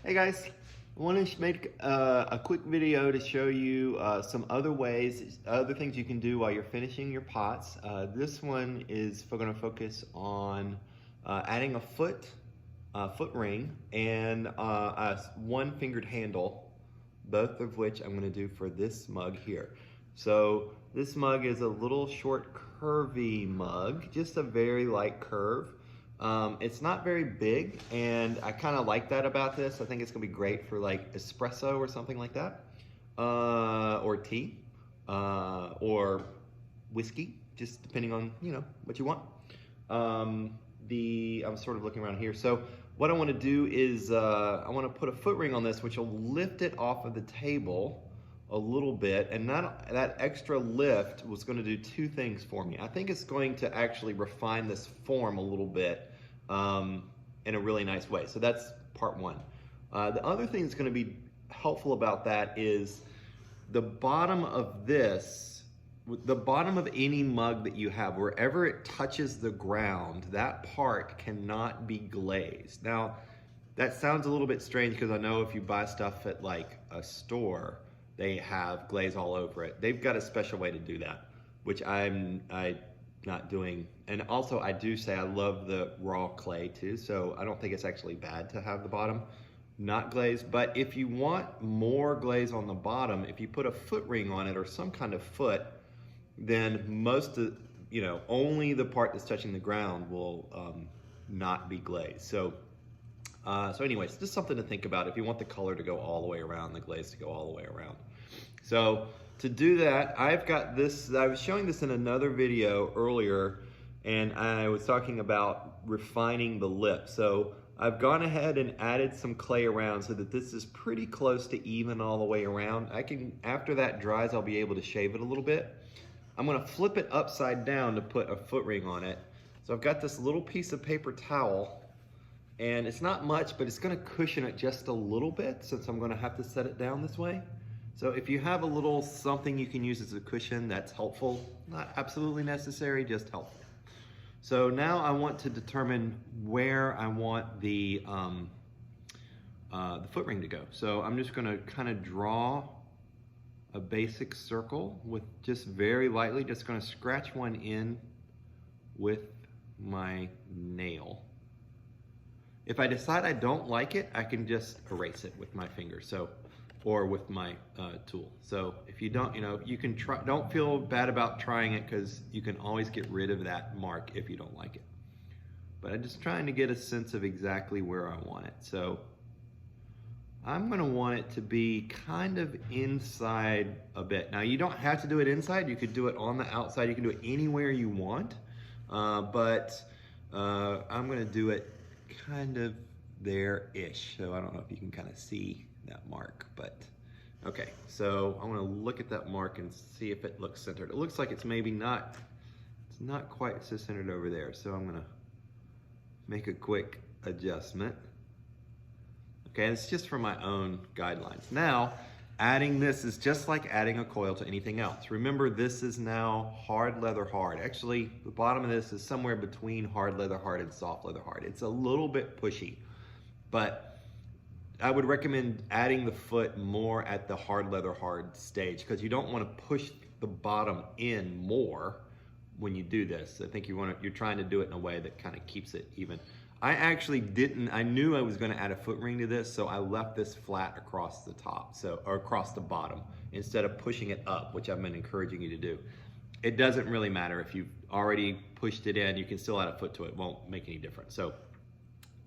Hey guys, I want to make a quick video to show you some other ways, other things you can do while you're finishing your pots. This one is going to focus on adding a foot ring and a one-fingered handle, both of which I'm going to do for this mug here. So this mug is a little short curvy mug, just a very light curve. It's not very big, and I kind of like that about this. I think it's gonna be great for like espresso or something like that, or tea, or whiskey, just depending on what you want. I'm sort of looking around here. So what I want to do is I want to put a foot ring on this, which will lift it off of the table a little bit, and that extra lift was going to do two things for me. I think it's going to actually refine this form a little bit in a really nice way. So that's part one. The other thing that's going to be helpful about that is the bottom of this, the bottom of any mug that you have, wherever it touches the ground, that part cannot be glazed. Now, that sounds a little bit strange because I know if you buy stuff at like a store, they have glaze all over it. They've got a special way to do that, which I'm not doing. And also I do say I love the raw clay too, so I don't think it's actually bad to have the bottom not glazed. But if you want more glaze on the bottom, if you put a foot ring on it or some kind of foot, then only the part that's touching the ground will not be glazed. So anyways, just something to think about if you want the color to go all the way around, the glaze to go all the way around. So to do that, I've got this, I was showing this in another video earlier, and I was talking about refining the lip. So I've gone ahead and added some clay around so that this is pretty close to even all the way around. After that dries, I'll be able to shave it a little bit. I'm gonna flip it upside down to put a foot ring on it. So I've got this little piece of paper towel, and it's not much, but it's gonna cushion it just a little bit since I'm gonna have to set it down this way. So if you have a little something you can use as a cushion, that's helpful. Not absolutely necessary, just helpful. So now I want to determine where I want the foot ring to go. So I'm just gonna kind of draw a basic circle with just very lightly, just gonna scratch one in with my nail. If I decide I don't like it, I can just erase it with my finger, or with my tool. So if you don't, you can try, don't feel bad about trying it because you can always get rid of that mark if you don't like it. But I'm just trying to get a sense of exactly where I want it. So I'm gonna want it to be kind of inside a bit. Now you don't have to do it inside, you could do it on the outside, you can do it anywhere you want, but I'm gonna do it kind of there-ish. So I don't know if you can kind of see that mark, but okay. So I want to look at that mark and see if it looks centered. It looks like it's maybe not, it's not quite so centered over there. So I'm gonna make a quick adjustment. Okay, it's just for my own guidelines. Now, adding this is just like adding a coil to anything else. Remember, this is now hard leather hard. Actually, the bottom of this is somewhere between hard leather hard and soft leather hard. It's a little bit pushy, but I would recommend adding the foot more at the hard leather hard stage because you don't want to push the bottom in more when you do this. I think you're trying to do it in a way that kind of keeps it even. I actually didn't, I knew I was going to add a foot ring to this, so I left this flat across the top, or across the bottom, instead of pushing it up, which I've been encouraging you to do. It doesn't really matter if you've already pushed it in, you can still add a foot to it, won't make any difference. So,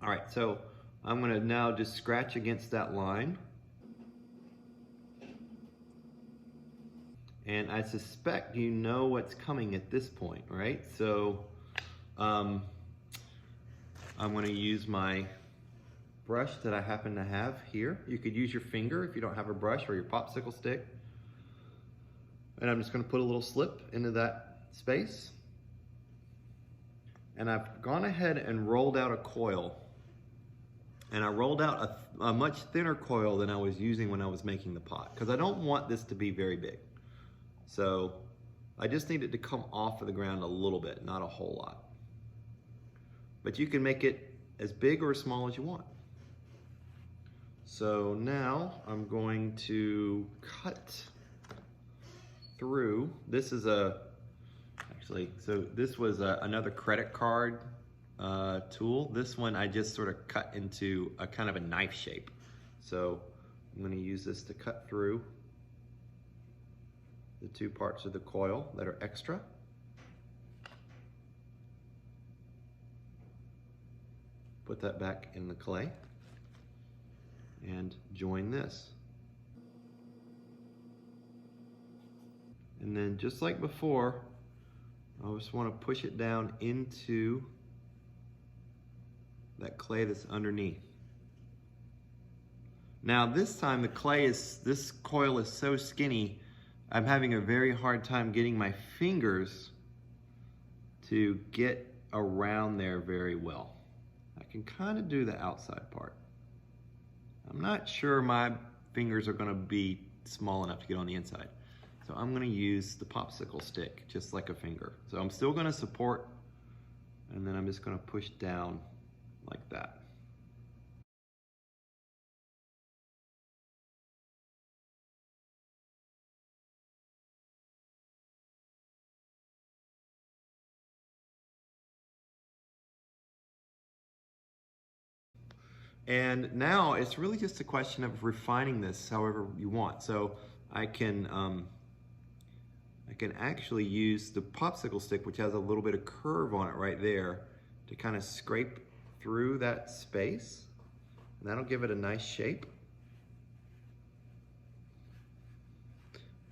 all right, so I'm gonna now just scratch against that line. And I suspect you know what's coming at this point, right? So I'm gonna use my brush that I happen to have here. You could use your finger if you don't have a brush, or your popsicle stick. And I'm just gonna put a little slip into that space. And I've gone ahead and rolled out a coil. And I rolled out a much thinner coil than I was using when I was making the pot, because I don't want this to be very big. So I just need it to come off of the ground a little bit, not a whole lot. But you can make it as big or as small as you want. So now I'm going to cut through. This is this was another credit card tool. This one I just sort of cut into a kind of a knife shape. So I'm going to use this to cut through the two parts of the coil that are extra. Put that back in the clay and join this. And then just like before, I just want to push it down into that clay that's underneath. Now this time this coil is so skinny, I'm having a very hard time getting my fingers to get around there very well. I can kind of do the outside part. I'm not sure my fingers are going to be small enough to get on the inside. So I'm going to use the popsicle stick, just like a finger. So I'm still going to support, and then I'm just going to push down like that. And now it's really just a question of refining this however you want. So I can actually use the popsicle stick, which has a little bit of curve on it right there, to kind of scrape through that space. And that'll give it a nice shape.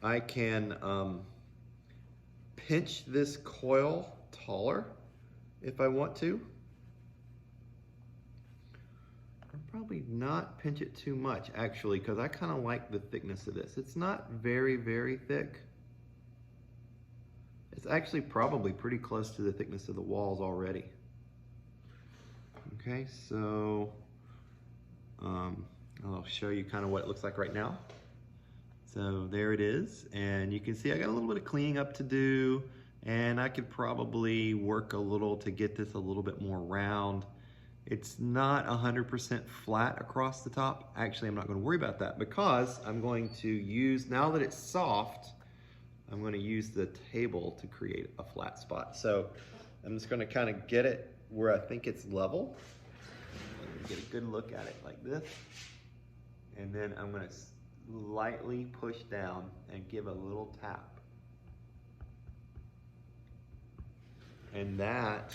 I can pinch this coil taller if I want to. Probably not pinch it too much actually, because I kind of like the thickness of this. It's not very, very thick. It's actually probably pretty close to the thickness of the walls already. Okay, so I'll show you kind of what it looks like right now. So there it is, and you can see I got a little bit of cleaning up to do, and I could probably work a little to get this a little bit more round. It's not 100% flat across the top. Actually, I'm not going to worry about that because I'm going to use, now that it's soft, I'm going to use the table to create a flat spot. So I'm just going to kind of get it where I think it's level. Get a good look at it like this. And then I'm going to lightly push down and give a little tap. And that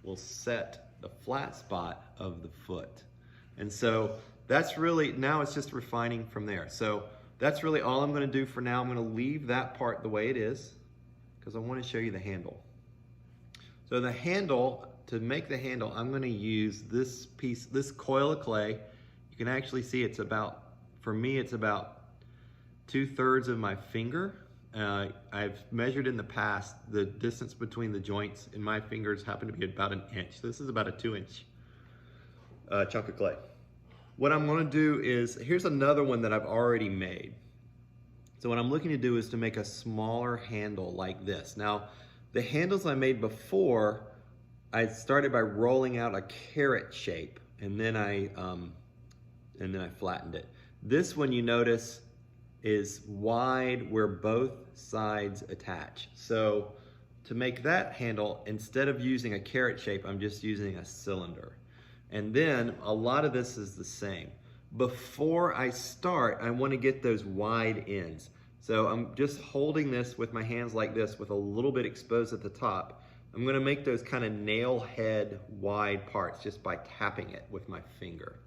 will set the flat spot of the foot. And so that's really, now it's just refining from there. So that's really all I'm going to do for now. I'm going to leave that part the way it is because I want to show you the handle. So the handle, to make the handle, I'm going to use this piece, this coil of clay. You can actually see it's about, for me, it's about 2/3 of my finger. I've measured in the past the distance between the joints, and my fingers happen to be about 1 inch. This is about a 2-inch chunk of clay. What I'm going to do is, here's another one that I've already made. So what I'm looking to do is to make a smaller handle like this. Now, the handles I made before, I started by rolling out a carrot shape, and then I flattened it. This one, you notice, is wide where both sides attach. So to make that handle, instead of using a carrot shape, I'm just using a cylinder. And then a lot of this is the same. Before I start, I want to get those wide ends. So I'm just holding this with my hands like this with a little bit exposed at the top. I'm going to make those kind of nail head wide parts just by tapping it with my finger.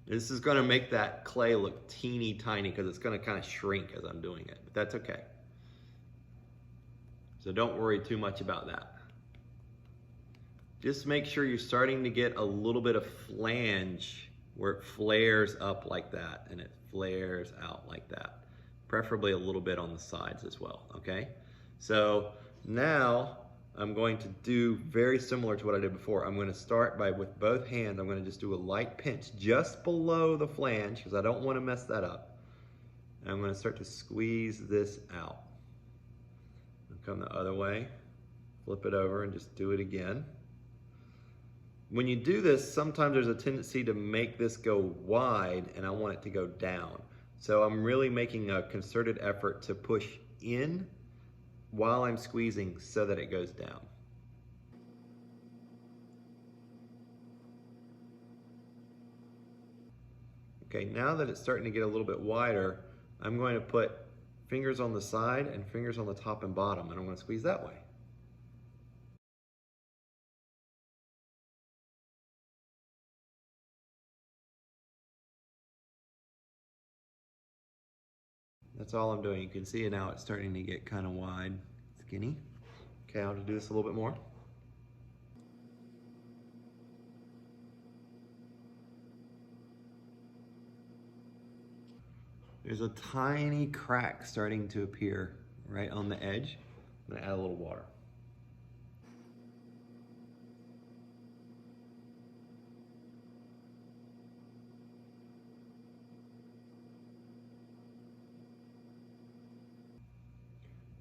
This is going to make that clay look teeny tiny because it's going to kind of shrink as I'm doing it, but that's okay. So don't worry too much about that. Just make sure you're starting to get a little bit of flange where it flares up like that and it flares out like that. Preferably a little bit on the sides as well, okay? So now I'm going to do very similar to what I did before. I'm going to start by, with both hands, I'm going to just do a light pinch just below the flange because I don't want to mess that up. And I'm going to start to squeeze this out. I'll come the other way, flip it over and just do it again. When you do this, sometimes there's a tendency to make this go wide, and I want it to go down. So I'm really making a concerted effort to push in while I'm squeezing so that it goes down. Okay, now that it's starting to get a little bit wider, I'm going to put fingers on the side and fingers on the top and bottom, and I'm going to squeeze that way. That's all I'm doing. You can see it now, it's starting to get kind of wide, skinny. Okay, I'll just do this a little bit more. There's a tiny crack starting to appear right on the edge. I'm gonna add a little water.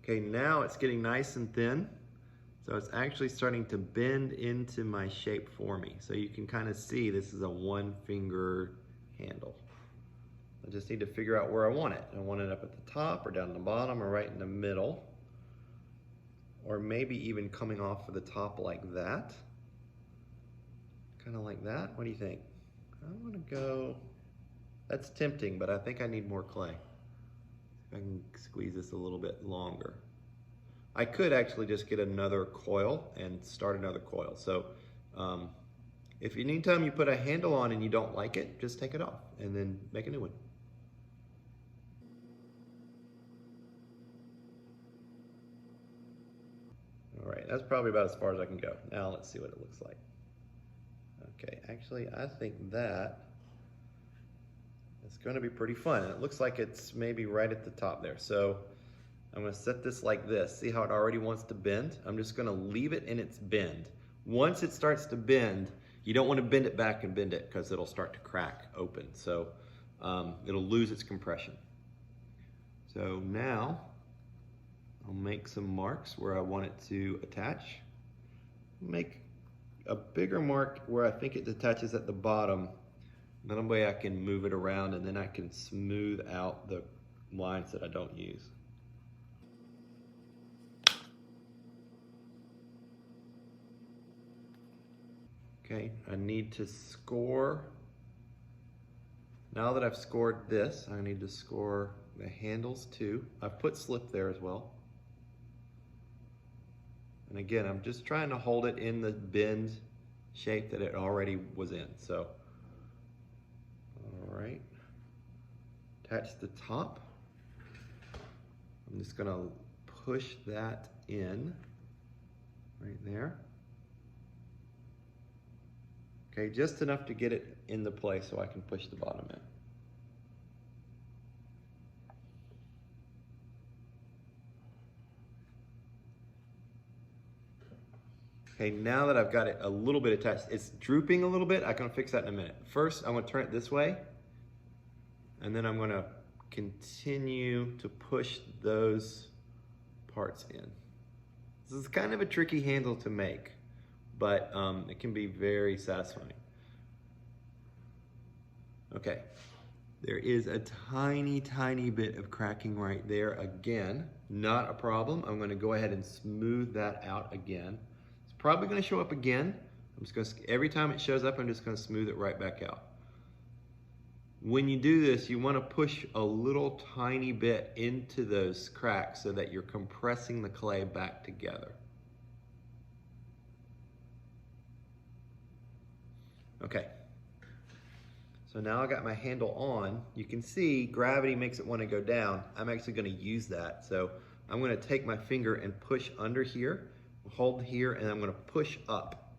Okay, now it's getting nice and thin. So it's actually starting to bend into my shape for me. So you can kind of see this is a 1-finger handle. I just need to figure out where I want it. I want it up at the top or down the bottom or right in the middle. Or maybe even coming off of the top like that. Kind of like that. What do you think? I'm gonna go, that's tempting, but I think I need more clay. I can squeeze this a little bit longer. I could actually just get another coil and start another coil. So if anytime you put a handle on and you don't like it, just take it off and then make a new one. All right, that's probably about as far as I can go. Now let's see what it looks like. Okay, actually I think that it's gonna be pretty fun. It looks like it's maybe right at the top there. So I'm gonna set this like this. See how it already wants to bend? I'm just gonna leave it in its bend. Once it starts to bend, you don't wanna bend it back and bend it because it'll start to crack open. So it'll lose its compression. So now I'll make some marks where I want it to attach. Make a bigger mark where I think it attaches at the bottom. That way I can move it around and then I can smooth out the lines that I don't use. Okay, I need to score. Now that I've scored this, I need to score the handles too. I've put slip there as well. And again, I'm just trying to hold it in the bend shape that it already was in. So, all right. Attach the top. I'm just gonna push that in right there. Okay, just enough to get it into place so I can push the bottom in. Okay, now that I've got it a little bit attached, it's drooping a little bit. I can fix that in a minute. First, I'm gonna turn it this way, and then I'm gonna continue to push those parts in. This is kind of a tricky handle to make, but it can be very satisfying. Okay, there is a tiny, tiny bit of cracking right there again. Not a problem. I'm gonna go ahead and smooth that out again. It's probably gonna show up again. I'm just gonna, every time it shows up, I'm just gonna smooth it right back out. When you do this, you wanna push a little tiny bit into those cracks so that you're compressing the clay back together. Okay. So now I got my handle on. You can see gravity makes it want to go down. I'm actually going to use that. So I'm going to take my finger and push under here, hold here, and I'm going to push up.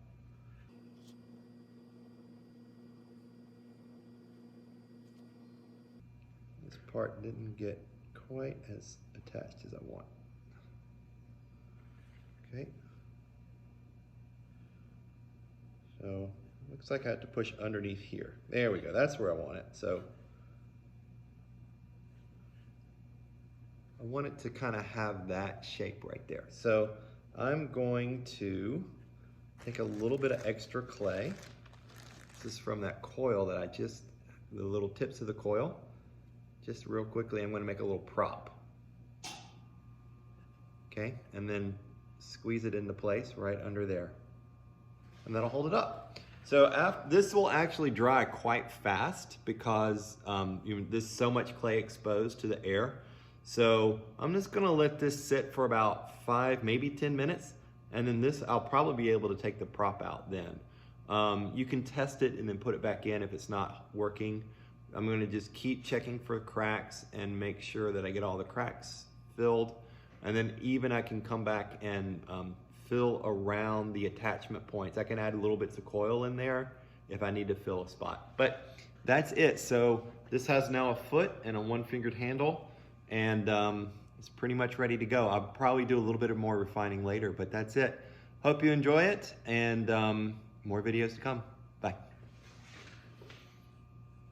This part didn't get quite as attached as I want. Okay. So looks like I have to push underneath here. There we go. That's where I want it. So I want it to kind of have that shape right there. So I'm going to take a little bit of extra clay. This is from that coil that the little tips of the coil. Just real quickly, I'm gonna make a little prop. Okay, and then squeeze it into place right under there. And that'll hold it up. So this will actually dry quite fast because there's so much clay exposed to the air. So I'm just gonna let this sit for about 5, maybe 10 minutes. And then I'll probably be able to take the prop out then. You can test it and then put it back in if it's not working. I'm gonna just keep checking for cracks and make sure that I get all the cracks filled. And then even I can come back and fill around the attachment points. I can add little bits of coil in there if I need to fill a spot. But that's it. So this has now a foot and a 1-fingered handle, and it's pretty much ready to go. I'll probably do a little bit of more refining later, but that's it. Hope you enjoy it, and more videos to come. Bye.